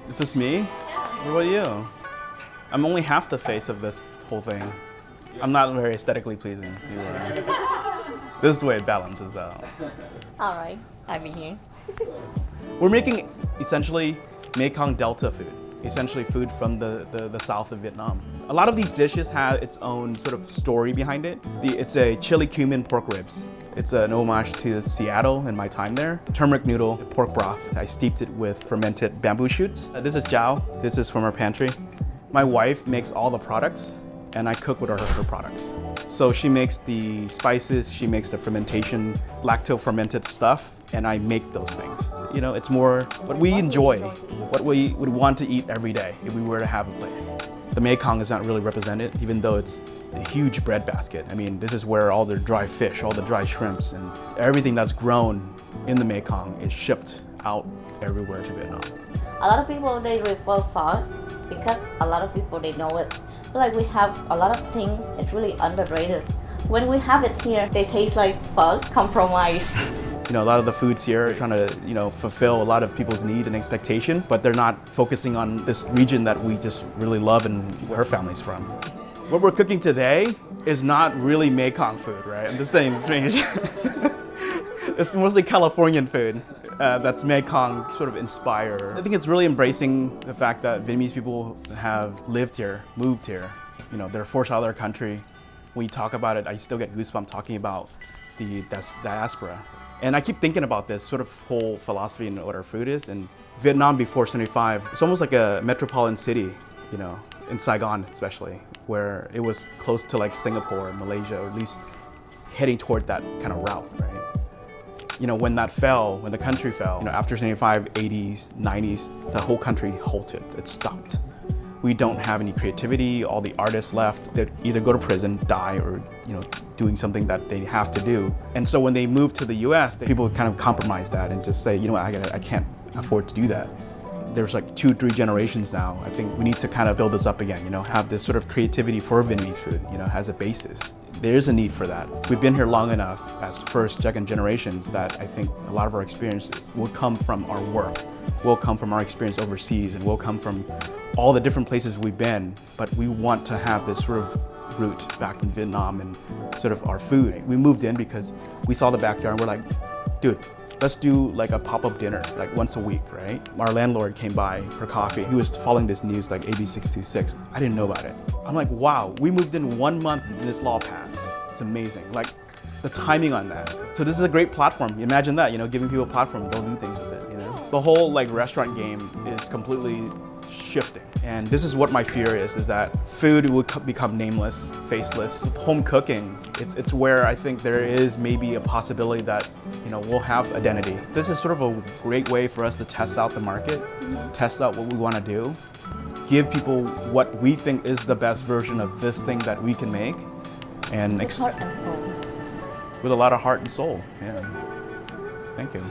It's just me? What about you? I'm only half the face of this whole thing. I'm not very aesthetically pleasing. This is the way it balances out. All right, I'll be here. We're making essentially Mekong Delta food, essentially food from the south of Vietnam. A lot of these dishes have its own sort of story behind it. It's a chili cumin pork ribs. It's an homage to Seattle and my time there. Turmeric noodle, pork broth. I steeped it with fermented bamboo shoots. This is Jiao. This is from our pantry. My wife makes all the products and I cook with her products. So she makes the spices, she makes the fermentation, lacto fermented stuff, and I make those things. You know, it's more what we enjoy, what we would want to eat every day if we were to have a place. The Mekong is not really represented, even though it's a huge bread basket. I mean, this is where all the dry fish, all the dry shrimps, and everything that's grown in the Mekong is shipped out everywhere to Vietnam. A lot of people, they refer pho because a lot of people, they know it. But like we have a lot of things, it's really underrated. When we have it here, they taste like pho compromise. You know, a lot of the foods here are trying to, you know, fulfill a lot of people's need and expectation, but they're not focusing on this region that we just really love and where our family's from. What we're cooking today is not really Mekong food, right? I'm just saying it's strange. It's mostly Californian food that's Mekong sort of inspired. I think it's really embracing the fact that Vietnamese people have lived here, moved here. You know, they're forced out of their country. When you talk about it, I still get goosebumps talking about the diaspora. And I keep thinking about this sort of whole philosophy and what our food is. And Vietnam before 75, it's almost like a metropolitan city, you know, in Saigon especially, where it was close to like Singapore, Malaysia, or at least heading toward that kind of route, right? You know, when that fell, when the country fell, you know, after 75, 80s, 90s, the whole country halted, it stopped. We don't have any creativity, all the artists left, they either go to prison, die, or, you know, doing something that they have to do. And so when they moved to the US, people kind of compromise that and just say, you know, I can't afford to do that. There's like 2-3 generations now. I think we need to kind of build this up again, you know, have this sort of creativity for Vietnamese food, you know, as a basis. There is a need for that. We've been here long enough as first, second generations that I think a lot of our experience will come from our work, will come from our experience overseas, and will come from all the different places we've been, but we want to have this sort of root back in Vietnam and sort of our food. We moved in because we saw the backyard and we're like, dude, let's do like a pop-up dinner, like once a week, right? Our landlord came by for coffee. He was following this news like AB 626. I didn't know about it. I'm like, wow, we moved in 1 month and this law passed. It's amazing. Like the timing on that. So this is a great platform. Imagine that, you know, giving people a platform, they'll do things with it, you know? The whole like restaurant game is completely shifting. And this is what my fear is that food will become nameless, faceless. Home cooking, it's where I think there is maybe a possibility that, you know, we'll have identity. This is sort of a great way for us to test out the market, test out what we want to do, give people what we think is the best version of this thing that we can make. And with heart and soul. With a lot of heart and soul, yeah. Thank you.